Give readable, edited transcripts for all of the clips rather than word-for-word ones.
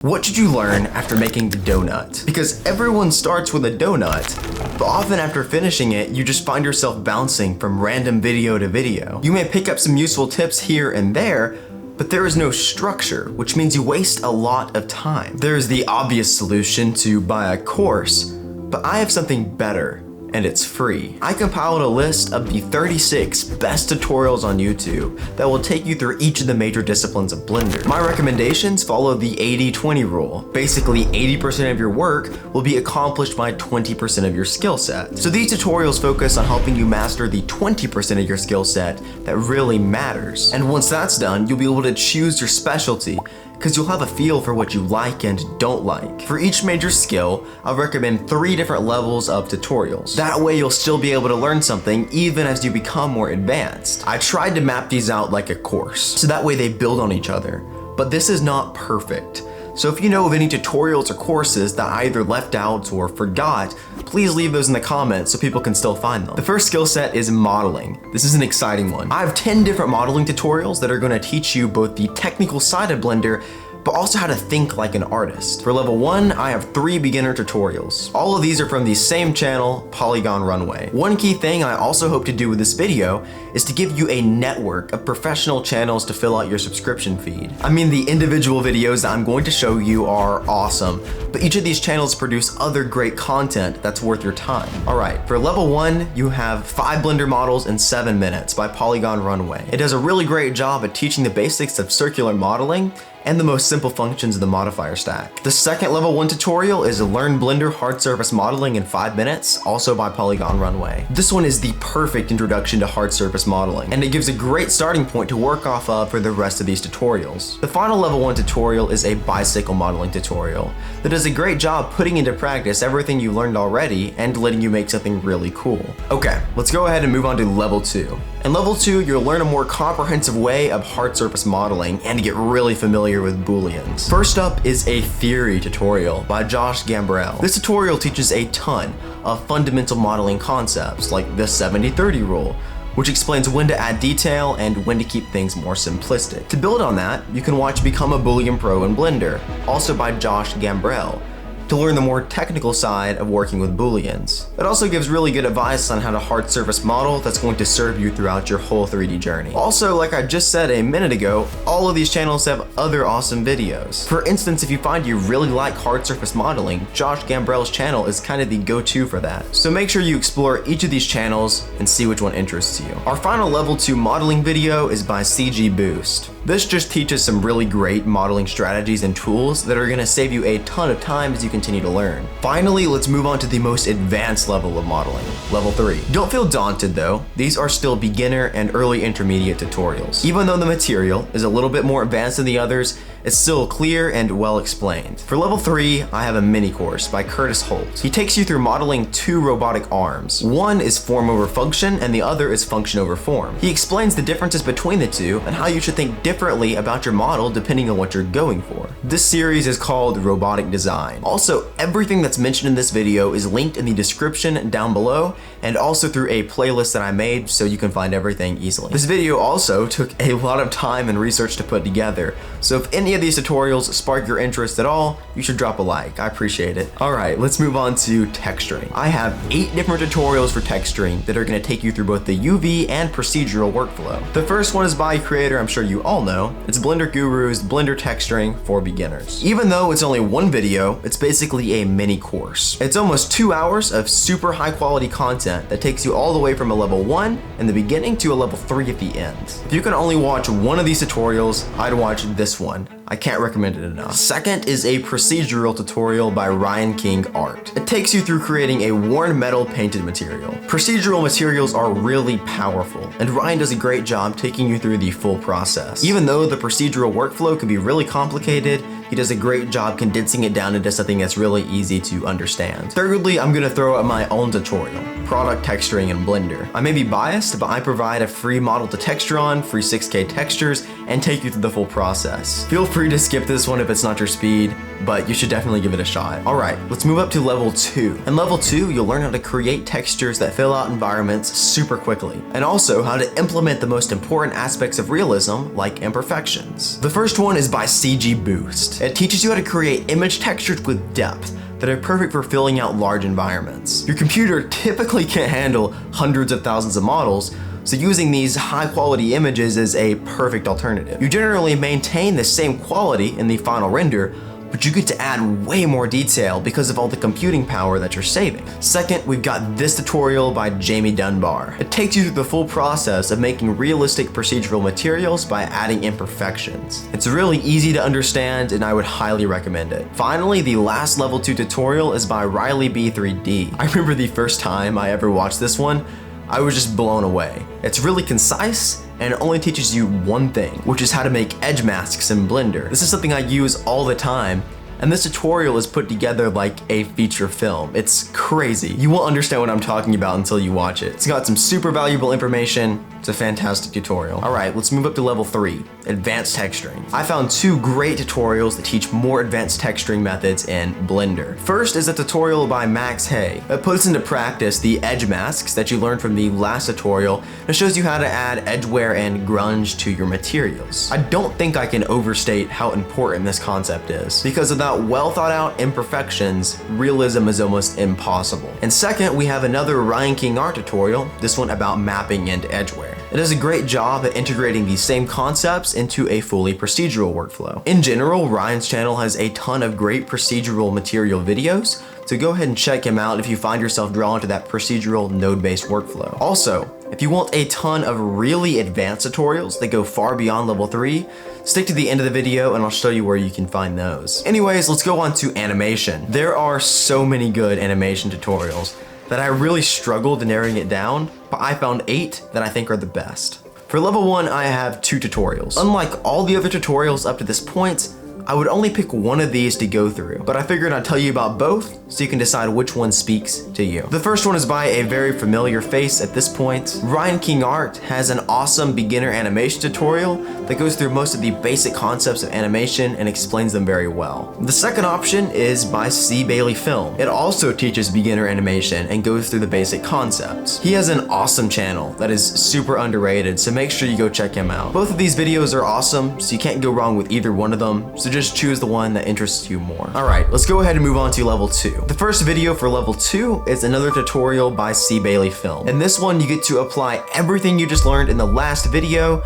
What should you learn after making the donut? Because everyone starts with a donut, but often after finishing it, you just find yourself bouncing from random video to video. You may pick up some useful tips here and there, but there is no structure, which means you waste a lot of time. There is the obvious solution to buy a course, but I have something better. And it's free. I compiled a list of the 36 best tutorials on YouTube that will take you through each of the major disciplines of Blender. My recommendations follow the 80-20 rule. Basically, 80% of your work will be accomplished by 20% of your skill set. So these tutorials focus on helping you master the 20% of your skill set that really matters. And once that's done, you'll be able to choose your specialty, because you'll have a feel for what you like and don't like. For each major skill, I'll recommend 3 different levels of tutorials. That way you'll still be able to learn something even as you become more advanced. I tried to map these out like a course, so that way they build on each other. But this is not perfect. So if you know of any tutorials or courses that I either left out or forgot, please leave those in the comments so people can still find them. The first skill set is modeling. This is an exciting one. I have 10 different modeling tutorials that are going to teach you both the technical side of Blender, but also how to think like an artist. For level 1, I have 3 beginner tutorials. All of these are from the same channel, Polygon Runway. One key thing I also hope to do with this video is to give you a network of professional channels to fill out your subscription feed. I mean, the individual videos that I'm going to show you are awesome, but each of these channels produce other great content that's worth your time. All right, for level 1, you have 5 Blender models in 7 minutes by Polygon Runway. It does a really great job at teaching the basics of circular modeling and the most simple functions of the modifier stack. The second level 1 tutorial is Learn Blender Hard Surface Modeling in 5 minutes, also by Polygon Runway. This one is the perfect introduction to hard surface modeling, and it gives a great starting point to work off of for the rest of these tutorials. The final level 1 tutorial is a bicycle modeling tutorial that does a great job putting into practice everything you learned already and letting you make something really cool. Okay, let's go ahead and move on to level 2. In level 2, you'll learn a more comprehensive way of hard surface modeling and get really familiar with Booleans. First up is a theory tutorial by Gambrell. This tutorial teaches a ton of fundamental modeling concepts like the 70-30 rule, which explains when to add detail and when to keep things more simplistic. To build on that, you can watch Become a Boolean Pro in Blender, also by Gambrell, to learn the more technical side of working with Booleans. It also gives really good advice on how to hard surface model that's going to serve you throughout your whole 3D journey. Also, like I just said a minute ago, all of these channels have other awesome videos. For instance, if you find you really like hard surface modeling, Gambrell's channel is kind of the go-to for that. So make sure you explore each of these channels and see which one interests you. Our final level 2 modeling video is by CG Boost. This just teaches some really great modeling strategies and tools that are going to save you a ton of time as you continue to learn. Finally, let's move on to the most advanced level of modeling, level 3. Don't feel daunted though, these are still beginner and early intermediate tutorials. Even though the material is a little bit more advanced than the others, it's still clear and well explained. For level 3, I have a mini course by Holt. He takes you through modeling 2 robotic arms. One is form over function and the other is function over form. He explains the differences between the two and how you should think differently about your model depending on what you're going for. This series is called Robotic Design. Also, everything that's mentioned in this video is linked in the description down below and also through a playlist that I made so you can find everything easily. This video also took a lot of time and research to put together, so if any of these tutorials spark your interest at all, you should drop a like. I appreciate it. Alright, let's move on to texturing. I have 8 different tutorials for texturing that are going to take you through both the UV and procedural workflow. The first one is by a creator I'm sure you all know. It's Blender Guru's Blender Texturing for Beginners. Even though it's only one video, it's basically a mini course. It's almost 2 hours of super high quality content that takes you all the way from a level 1 in the beginning to a level 3 at the end. If you can only watch one of these tutorials, I'd watch this one. I can't recommend it enough. Second is a procedural tutorial by Ryan King Art. It takes you through creating a worn metal painted material. Procedural materials are really powerful, and Ryan does a great job taking you through the full process. Even though the procedural workflow can be really complicated, he does a great job condensing it down into something that's really easy to understand. Thirdly, I'm gonna throw out my own tutorial, Product Texturing in Blender. I may be biased, but I provide a free model to texture on, free 6K textures, and take you through the full process. Feel free to skip this one if it's not your speed. but you should definitely give it a shot. All right, let's move up to level 2. In level 2, you'll learn how to create textures that fill out environments super quickly, and also how to implement the most important aspects of realism, like imperfections. The first one is by CG Boost. It teaches you how to create image textures with depth that are perfect for filling out large environments. Your computer typically can't handle hundreds of thousands of models, so using these high quality images is a perfect alternative. You generally maintain the same quality in the final render, but you get to add way more detail because of all the computing power that you're saving. Second, we've got this tutorial by Jamie Dunbar. It takes you through the full process of making realistic procedural materials by adding imperfections. It's really easy to understand and I would highly recommend it. Finally, the last level 2 tutorial is by Riley B3D. I remember the first time I ever watched this one, I was just blown away. It's really concise and it only teaches you one thing, which is how to make edge masks in Blender. This is something I use all the time, and this tutorial is put together like a feature film. It's crazy. You won't understand what I'm talking about until you watch it. It's got some super valuable information. It's a fantastic tutorial. All right, let's move up to level 3, advanced texturing. I found 2 great tutorials that teach more advanced texturing methods in Blender. First is a tutorial by Max Hay. It puts into practice the edge masks that you learned from the last tutorial and shows you how to add edge wear and grunge to your materials. I don't think I can overstate how important this concept is, because without well thought out imperfections, realism is almost impossible. And second, we have another Ryan King art tutorial, this one about mapping and edge wear. It does a great job at integrating these same concepts into a fully procedural workflow. In general, Ryan's channel has a ton of great procedural material videos, so go ahead and check him out if you find yourself drawn to that procedural node-based workflow. Also, if you want a ton of really advanced tutorials that go far beyond level 3, stick to the end of the video and I'll show you where you can find those. Anyways, let's go on to animation. There are so many good animation tutorials that I really struggled narrowing it down, but I found 8 that I think are the best. For level 1, I have 2 tutorials. Unlike all the other tutorials up to this point, I would only pick one of these to go through, but I figured I'd tell you about both so you can decide which one speaks to you. The first one is by a very familiar face at this point. Ryan King Art has an awesome beginner animation tutorial that goes through most of the basic concepts of animation and explains them very well. The second option is by C. Bailey Film. It also teaches beginner animation and goes through the basic concepts. He has an awesome channel that is super underrated, so make sure you go check him out. Both of these videos are awesome, so you can't go wrong with either one of them, so just choose the one that interests you more. All right, let's go ahead and move on to level 2. The first video for level 2 is another tutorial by C. Bailey Film. In this one, you get to apply everything you just learned in the last video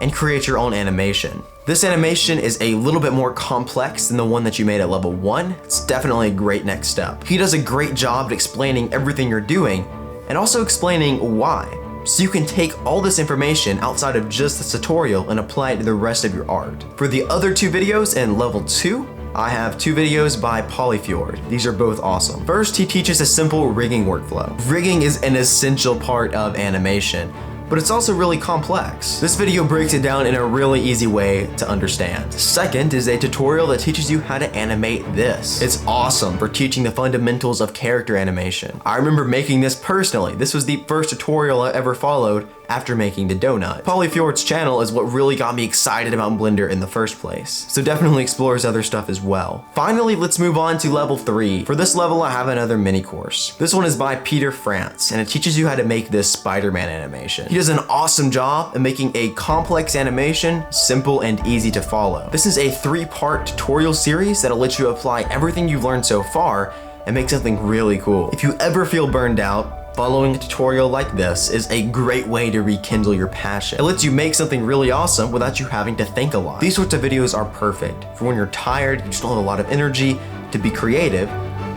and create your own animation. This animation is a little bit more complex than the one that you made at level 1. It's definitely a great next step. He does a great job at explaining everything you're doing and also explaining why. So you can take all this information outside of just this tutorial and apply it to the rest of your art. For the other 2 videos in level 2, I have 2 videos by Polyfjord. These are both awesome. First, he teaches a simple rigging workflow. Rigging is an essential part of animation, but it's also really complex. This video breaks it down in a really easy way to understand. Second is a tutorial that teaches you how to animate this. It's awesome for teaching the fundamentals of character animation. I remember making this personally. This was the first tutorial I ever followed after making the donut. Polyfjord's channel is what really got me excited about Blender in the first place, so definitely explore his other stuff as well. Finally, let's move on to level 3. For this level, I have another mini course. This one is by Peter France, and it teaches you how to make this Spider-Man animation. He does an awesome job at making a complex animation simple and easy to follow. This is a 3-part tutorial series that'll let you apply everything you've learned so far and make something really cool. If you ever feel burned out, following a tutorial like this is a great way to rekindle your passion. It lets you make something really awesome without you having to think a lot. These sorts of videos are perfect for when you're tired, you just don't have a lot of energy to be creative,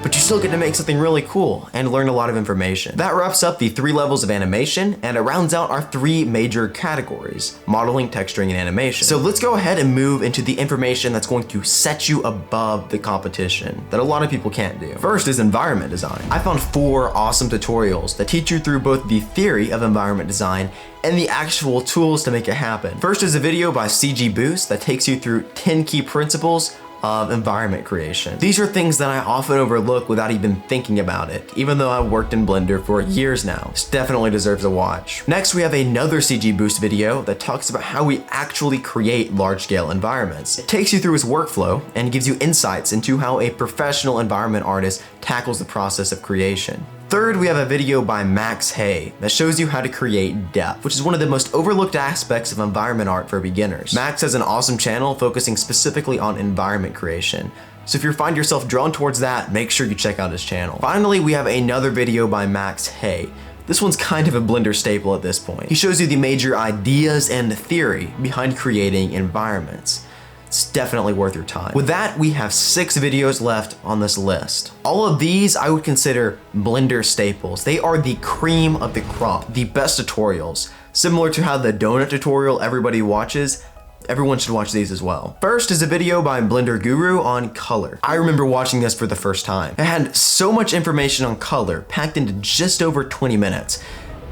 but you still get to make something really cool and learn a lot of information. That wraps up the 3 levels of animation, and it rounds out our 3 major categories: modeling, texturing, and animation. So let's go ahead and move into the information that's going to set you above the competition that a lot of people can't do. First is environment design. I found 4 awesome tutorials that teach you through both the theory of environment design and the actual tools to make it happen. First is a video by CG Boost that takes you through 10 key principles of environment creation. These are things that I often overlook without even thinking about it, even though I've worked in Blender for years now. This definitely deserves a watch. Next, we have another CG Boost video that talks about how we actually create large-scale environments. It takes you through his workflow and gives you insights into how a professional environment artist tackles the process of creation. Third, we have a video by Max Hay that shows you how to create depth, which is one of the most overlooked aspects of environment art for beginners. Max has an awesome channel focusing specifically on environment creation. So if you find yourself drawn towards that, make sure you check out his channel. Finally, we have another video by Max Hay. This one's kind of a Blender staple at this point. He shows you the major ideas and the theory behind creating environments. It's definitely worth your time. With that, we have 6 videos left on this list. All of these I would consider Blender staples. They are the cream of the crop, the best tutorials. Similar to how the donut tutorial everybody watches, everyone should watch these as well. First is a video by Blender Guru on color. I remember watching this for the first time. It had so much information on color packed into just over 20 minutes.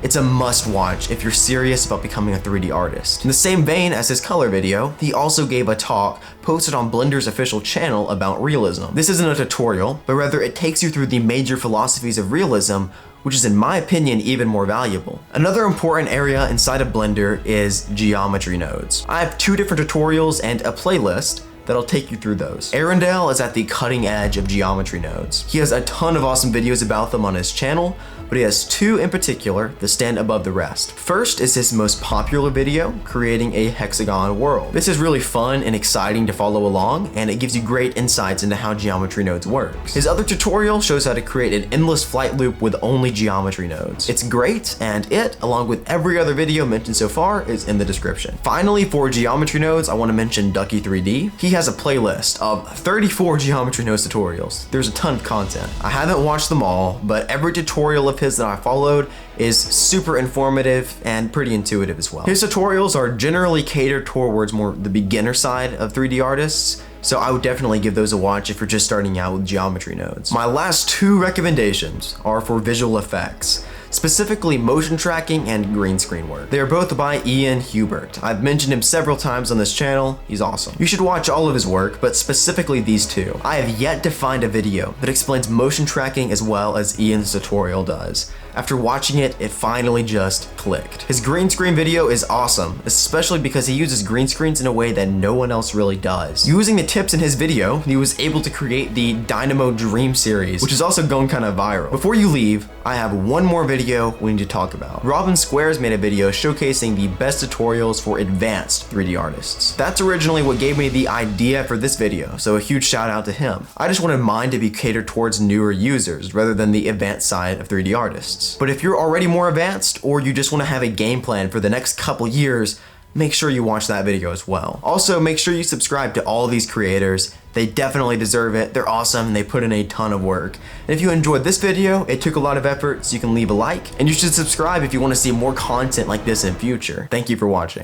It's a must watch if you're serious about becoming a 3D artist. In the same vein as his color video, he also gave a talk posted on Blender's official channel about realism. This isn't a tutorial, but rather it takes you through the major philosophies of realism, which is in my opinion even more valuable. Another important area inside of Blender is geometry nodes. I have 2 different tutorials and a playlist that'll take you through those. Arundel is at the cutting edge of geometry nodes. He has a ton of awesome videos about them on his channel, but he has 2 in particular that stand above the rest. First is his most popular video, creating a hexagon world. This is really fun and exciting to follow along, and it gives you great insights into how geometry nodes works. His other tutorial shows how to create an endless flight loop with only geometry nodes. It's great, and it, along with every other video mentioned so far, is in the description. Finally, for geometry nodes, I want to mention Ducky3D. He has a playlist of 34 geometry nodes tutorials. There's a ton of content. I haven't watched them all, but every tutorial of his that I followed is super informative and pretty intuitive as well. His tutorials are generally catered towards more the beginner side of 3D artists, so I would definitely give those a watch if you're just starting out with geometry nodes. My last 2 recommendations are for visual effects, specifically motion tracking and green screen work. They are both by Ian Hubert. I've mentioned him several times on this channel. He's awesome. You should watch all of his work, but specifically these 2. I have yet to find a video that explains motion tracking as well as Ian's tutorial does. After watching it, it finally just clicked. His green screen video is awesome, especially because he uses green screens in a way that no one else really does. Using the tips in his video, he was able to create the Dynamo Dream series, which is also going kind of viral. Before you leave, I have one more video we need to talk about. Robin Squares made a video showcasing the best tutorials for advanced 3D artists. That's originally what gave me the idea for this video, so a huge shout out to him. I just wanted mine to be catered towards newer users rather than the advanced side of 3D artists. But if you're already more advanced, or you just want to have a game plan for the next couple years, make sure you watch that video as well. Also, make sure you subscribe to all these creators. They definitely deserve it. They're awesome and they put in a ton of work. And if you enjoyed this video, it took a lot of effort, so you can leave a like, and you should subscribe if you want to see more content like this in future. Thank you for watching.